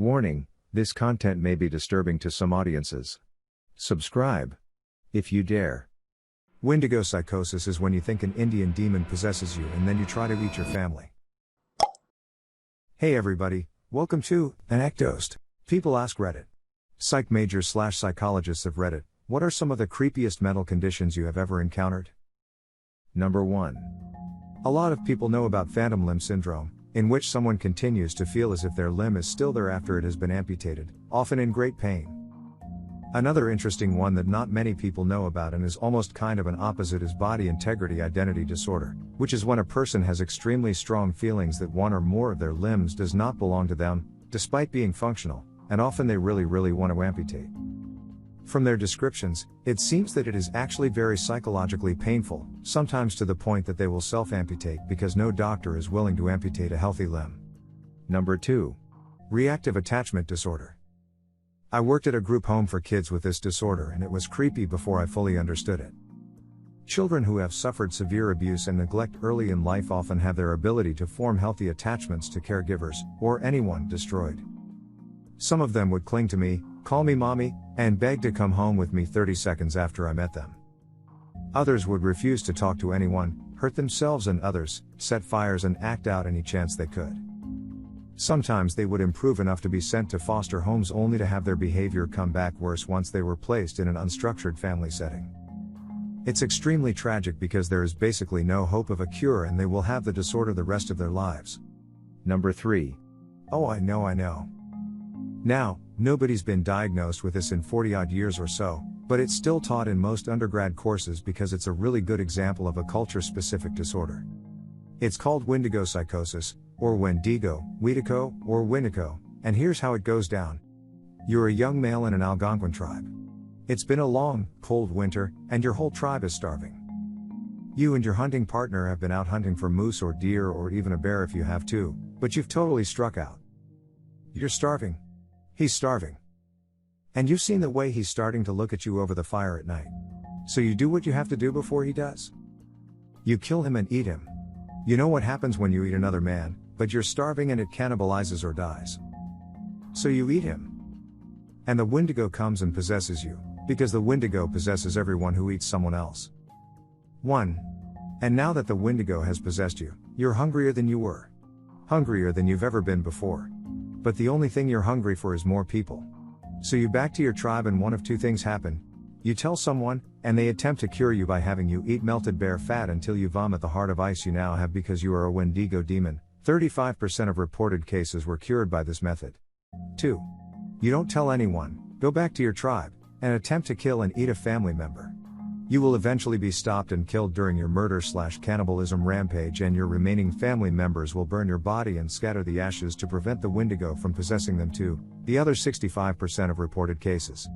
Warning, this content may be disturbing to some audiences. Subscribe, if you dare. Windigo psychosis is when you think an Indian demon possesses you and then you try to eat your family. Hey everybody, welcome to ANECDOSED. People ask Reddit. Psych majors / psychologists of Reddit, what are some of the creepiest mental conditions you have ever encountered? Number 1. A lot of people know about phantom limb syndrome, in which someone continues to feel as if their limb is still there after it has been amputated, often in great pain. Another interesting one that not many people know about and is almost kind of an opposite is body integrity identity disorder, which is when a person has extremely strong feelings that one or more of their limbs does not belong to them, despite being functional, and often they really want to amputate. From their descriptions, it seems that it is actually very psychologically painful, sometimes to the point that they will self-amputate because no doctor is willing to amputate a healthy limb. Number 2. Reactive attachment disorder. I worked at a group home for kids with this disorder and it was creepy before I fully understood it. Children who have suffered severe abuse and neglect early in life often have their ability to form healthy attachments to caregivers, or anyone, destroyed. Some of them would cling to me, call me mommy, and beg to come home with me 30 seconds after I met them. Others would refuse to talk to anyone, hurt themselves and others, set fires and act out any chance they could. Sometimes they would improve enough to be sent to foster homes only to have their behavior come back worse once they were placed in an unstructured family setting. It's extremely tragic because there is basically no hope of a cure and they will have the disorder the rest of their lives. Number 3. Oh, I know. Now, nobody's been diagnosed with this in 40-odd years or so, but it's still taught in most undergrad courses because it's a really good example of a culture-specific disorder. It's called Windigo psychosis, or Windigo, or Windigo, and here's how it goes down. You're a young male in an Algonquin tribe. It's been a long, cold winter, and your whole tribe is starving. You and your hunting partner have been out hunting for moose or deer or even a bear if you have to, but you've totally struck out. You're starving. He's starving. And you've seen the way he's starting to look at you over the fire at night. So you do what you have to do before he does. You kill him and eat him. You know what happens when you eat another man, but you're starving and it cannibalizes or dies. So you eat him. And the Windigo comes and possesses you, because the Windigo possesses everyone who eats someone else. 1. And now that the Windigo has possessed you, you're hungrier than you were. Hungrier than you've ever been before. But the only thing you're hungry for is more people. So you back to your tribe and one of two things happen. You tell someone, and they attempt to cure you by having you eat melted bear fat until you vomit the heart of ice you now have because you are a Windigo demon. 35% of reported cases were cured by this method. 2. You don't tell anyone, go back to your tribe, and attempt to kill and eat a family member. You will eventually be stopped and killed during your murder/cannibalism rampage, and your remaining family members will burn your body and scatter the ashes to prevent the Windigo from possessing them too, the other 65% of reported cases.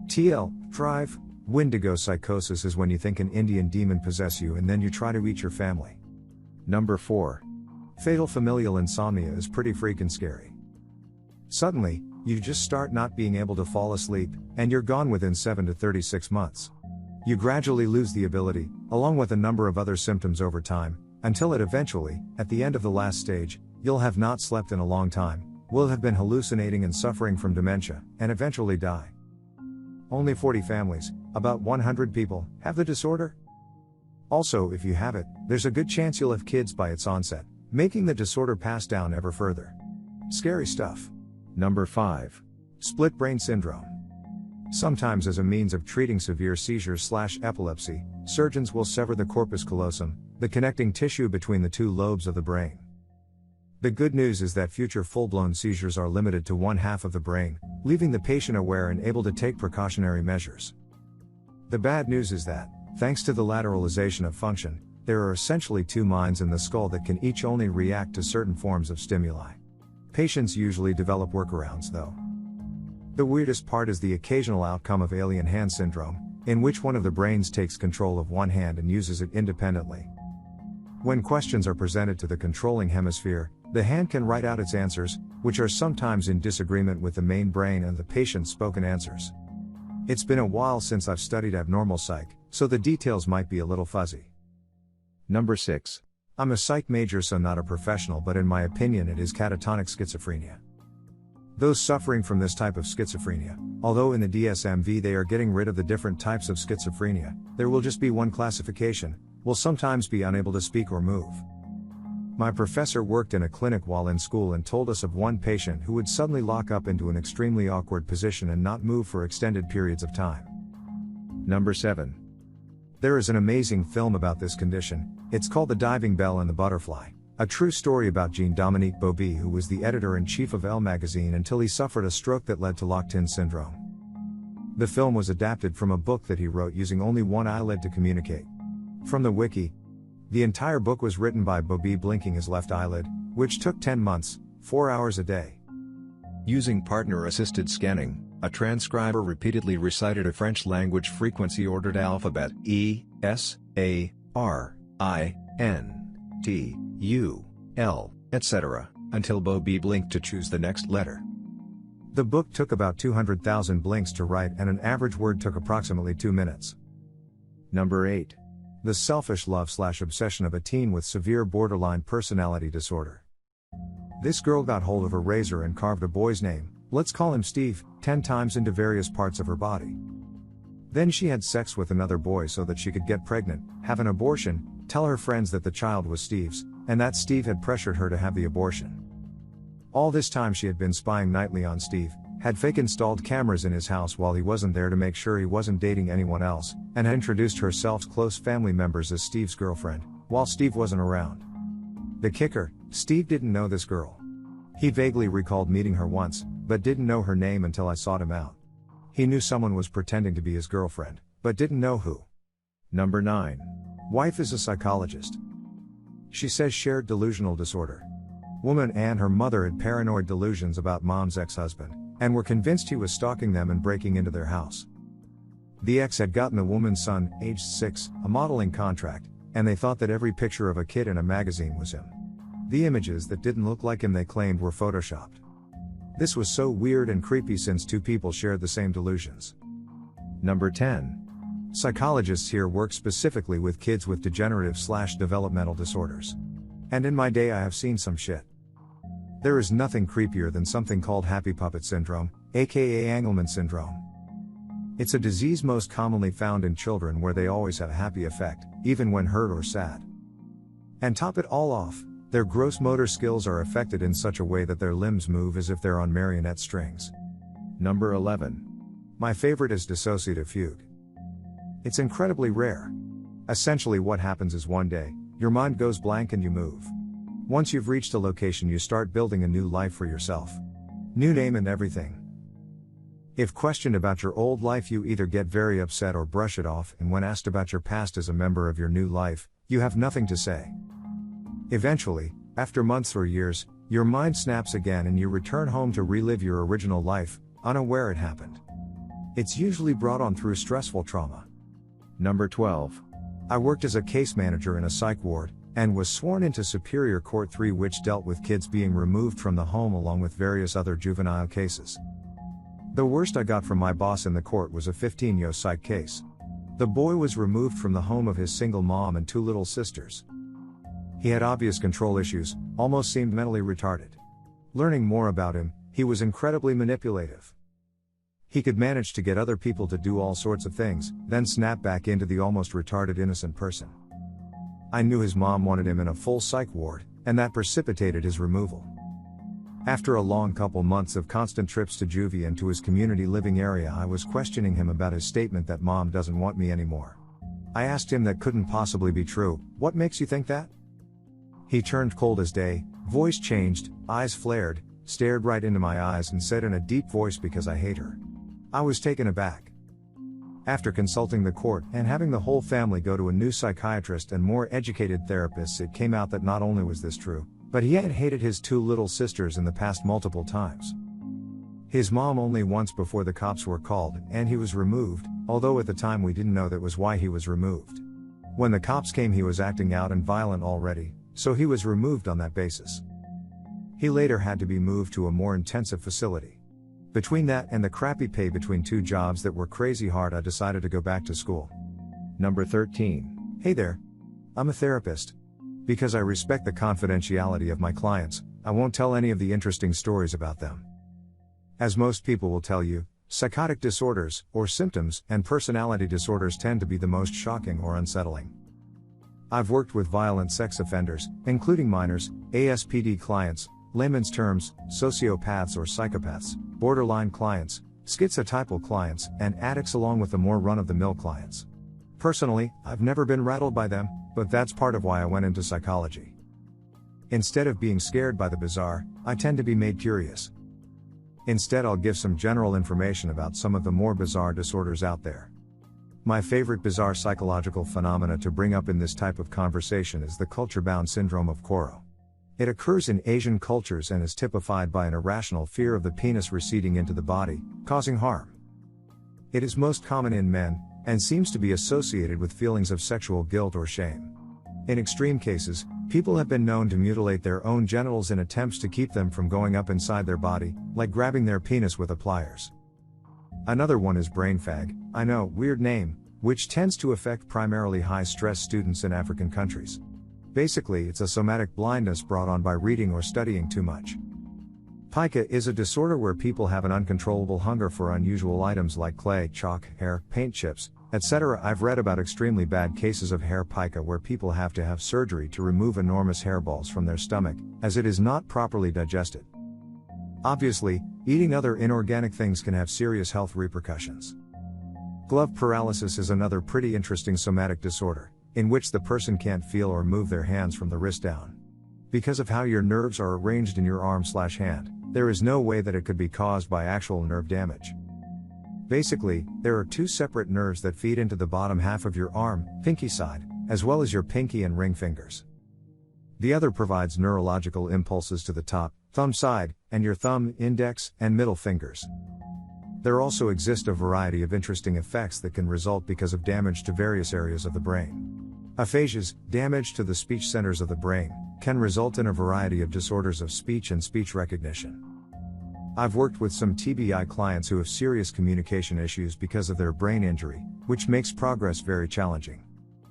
TL, Drive, Windigo psychosis is when you think an Indian demon possess you and then you try to eat your family. Number 4. Fatal familial insomnia is pretty freaking scary. Suddenly, you just start not being able to fall asleep, and you're gone within 7 to 36 months. You gradually lose the ability, along with a number of other symptoms over time, until it eventually, at the end of the last stage, you'll have not slept in a long time, will have been hallucinating and suffering from dementia, and eventually die. Only 40 families, about 100 people, have the disorder. Also, if you have it, there's a good chance you'll have kids by its onset, making the disorder pass down ever further. Scary stuff. Number 5. Split brain syndrome. Sometimes as a means of treating severe seizures/epilepsy, surgeons will sever the corpus callosum, the connecting tissue between the two lobes of the brain. The good news is that future full-blown seizures are limited to one half of the brain, leaving the patient aware and able to take precautionary measures. The bad news is that, thanks to the lateralization of function, there are essentially two minds in the skull that can each only react to certain forms of stimuli. Patients usually develop workarounds though. The weirdest part is the occasional outcome of alien hand syndrome, in which one of the brains takes control of one hand and uses it independently. When questions are presented to the controlling hemisphere, the hand can write out its answers, which are sometimes in disagreement with the main brain and the patient's spoken answers. It's been a while since I've studied abnormal psych, so the details might be a little fuzzy. Number 6. I'm a psych major, so not a professional, but in my opinion it is catatonic schizophrenia. those suffering from this type of schizophrenia. Although in the DSM-V they are getting rid of the different types of schizophrenia, there will just be one classification, will sometimes be unable to speak or move. My professor worked in a clinic while in school and told us of one patient who would suddenly lock up into an extremely awkward position and not move for extended periods of time. Number 7. There is an amazing film about this condition. It's called The Diving Bell and the Butterfly, a true story about Jean-Dominique Bauby, who was the editor-in-chief of Elle magazine until he suffered a stroke that led to locked-in syndrome. The film was adapted from a book that he wrote using only one eyelid to communicate. From the wiki, the entire book was written by Bauby blinking his left eyelid, which took 10 months, 4 hours a day. Using partner-assisted scanning, a transcriber repeatedly recited a French-language frequency-ordered alphabet E, S, A, R, I, N, T, U, L, etc., until Bauby blinked to choose the next letter. The book took about 200,000 blinks to write, and an average word took approximately 2 minutes. Number 8. The selfish love/obsession of a teen with severe borderline personality disorder. This girl got hold of a razor and carved a boy's name, let's call him Steve, 10 times into various parts of her body. Then she had sex with another boy so that she could get pregnant, have an abortion, tell her friends that the child was Steve's, and that Steve had pressured her to have the abortion. All this time she had been spying nightly on Steve, had fake installed cameras in his house while he wasn't there to make sure he wasn't dating anyone else, and had introduced herself's close family members as Steve's girlfriend, while Steve wasn't around. The kicker, Steve didn't know this girl. He vaguely recalled meeting her once, but didn't know her name until I sought him out. He knew someone was pretending to be his girlfriend, but didn't know who. Number 9. Wife is a psychologist. She says shared delusional disorder. Woman and her mother had paranoid delusions about mom's ex-husband, and were convinced he was stalking them and breaking into their house. The ex had gotten the woman's son, aged 6, a modeling contract, and they thought that every picture of a kid in a magazine was him. The images that didn't look like him they claimed were photoshopped. This was so weird and creepy since two people shared the same delusions. Number 10. Psychologists here work specifically with kids with degenerative/developmental disorders. And in my day I have seen some shit. There is nothing creepier than something called happy puppet syndrome, aka Angelman syndrome. It's a disease most commonly found in children where they always have a happy effect, even when hurt or sad. And top it all off, their gross motor skills are affected in such a way that their limbs move as if they're on marionette strings. Number 11. My favorite is dissociative fugue. It's incredibly rare. Essentially what happens is one day, your mind goes blank and you move. Once you've reached a location you start building a new life for yourself. New name and everything. If questioned about your old life you either get very upset or brush it off, and when asked about your past as a member of your new life, you have nothing to say. Eventually, after months or years, your mind snaps again and you return home to relive your original life, unaware it happened. It's usually brought on through stressful trauma. Number 12. I worked as a case manager in a psych ward, and was sworn into Superior Court 3, which dealt with kids being removed from the home along with various other juvenile cases. The worst I got from my boss in the court was a 15-year psych case. The boy was removed from the home of his single mom and 2 little sisters. He had obvious control issues, almost seemed mentally retarded. Learning more about him, he was incredibly manipulative. He could manage to get other people to do all sorts of things, then snap back into the almost retarded innocent person. I knew his mom wanted him in a full psych ward, and that precipitated his removal. After a long couple months of constant trips to juvie and to his community living area, I was questioning him about his statement that mom doesn't want me anymore. I asked him that couldn't possibly be true, what makes you think that? He turned cold as day, voice changed, eyes flared, stared right into my eyes and said in a deep voice, "Because I hate her." I was taken aback. After consulting the court and having the whole family go to a new psychiatrist and more educated therapists, it came out that not only was this true, but he had hated his 2 little sisters in the past multiple times. His mom only once before the cops were called, and he was removed, although at the time we didn't know that was why he was removed. When the cops came he was acting out and violent already, so he was removed on that basis. He later had to be moved to a more intensive facility. Between that and the crappy pay between 2 jobs that were crazy hard, I decided to go back to school. Number 13. Hey there. I'm a therapist. Because I respect the confidentiality of my clients, I won't tell any of the interesting stories about them. As most people will tell you, psychotic disorders, or symptoms, and personality disorders tend to be the most shocking or unsettling. I've worked with violent sex offenders, including minors, ASPD clients, layman's terms, sociopaths or psychopaths, borderline clients, schizotypal clients, and addicts, along with the more run-of-the-mill clients. Personally, I've never been rattled by them, but that's part of why I went into psychology. Instead of being scared by the bizarre, I tend to be made curious. Instead, I'll give some general information about some of the more bizarre disorders out there. My favorite bizarre psychological phenomena to bring up in this type of conversation is the culture-bound syndrome of Koro. It occurs in Asian cultures and is typified by an irrational fear of the penis receding into the body, causing harm. It is most common in men, and seems to be associated with feelings of sexual guilt or shame. In extreme cases, people have been known to mutilate their own genitals in attempts to keep them from going up inside their body, like grabbing their penis with a pliers. Another one is brain fag, I know, weird name, which tends to affect primarily high-stress students in African countries. Basically, it's a somatic blindness brought on by reading or studying too much. Pica is a disorder where people have an uncontrollable hunger for unusual items like clay, chalk, hair, paint chips, etc. I've read about extremely bad cases of hair pica where people have to have surgery to remove enormous hairballs from their stomach, as it is not properly digested. Obviously, eating other inorganic things can have serious health repercussions. Glove paralysis is another pretty interesting somatic disorder, in which the person can't feel or move their hands from the wrist down. Because of how your nerves are arranged in your arm/hand, there is no way that it could be caused by actual nerve damage. Basically, there are two separate nerves that feed into the bottom half of your arm, pinky side, as well as your pinky and ring fingers. The other provides neurological impulses to the top, thumb side, and your thumb, index, and middle fingers. There also exist a variety of interesting effects that can result because of damage to various areas of the brain. Aphasias, damage to the speech centers of the brain, can result in a variety of disorders of speech and speech recognition. I've worked with some TBI clients who have serious communication issues because of their brain injury, which makes progress very challenging.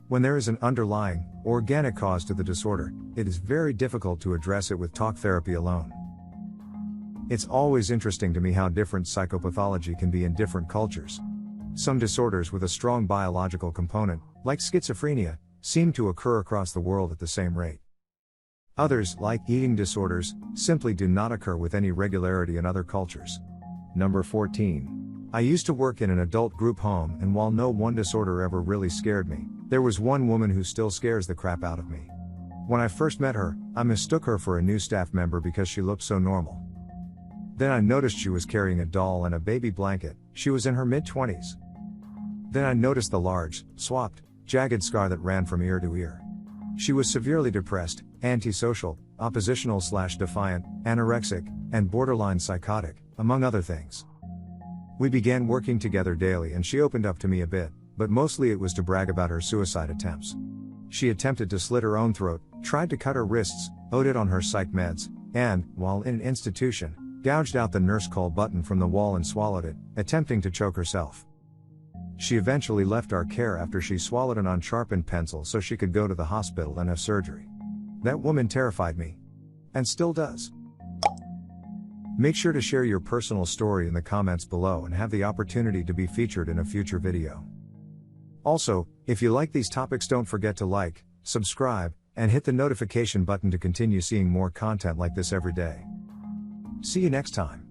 When there is an underlying, organic cause to the disorder, it is very difficult to address it with talk therapy alone. It's always interesting to me how different psychopathology can be in different cultures. Some disorders with a strong biological component, like schizophrenia, seem to occur across the world at the same rate. Others, like eating disorders, simply do not occur with any regularity in other cultures. Number 14. I used to work in an adult group home, and while no one disorder ever really scared me, there was one woman who still scares the crap out of me. When I first met her, I mistook her for a new staff member because she looked so normal. Then I noticed she was carrying a doll and a baby blanket. She was in her mid-20s. Then I noticed the large, swapped, jagged scar that ran from ear to ear. She was severely depressed, antisocial, oppositional/defiant, anorexic, and borderline psychotic, among other things. We began working together daily and she opened up to me a bit, but mostly it was to brag about her suicide attempts. She attempted to slit her own throat, tried to cut her wrists, owed it on her psych meds, and, while in an institution, gouged out the nurse call button from the wall and swallowed it, attempting to choke herself. She eventually left our care after she swallowed an unsharpened pencil so she could go to the hospital and have surgery. That woman terrified me. And still does. Make sure to share your personal story in the comments below and have the opportunity to be featured in a future video. Also, if you like these topics, don't forget to like, subscribe, and hit the notification button to continue seeing more content like this every day. See you next time.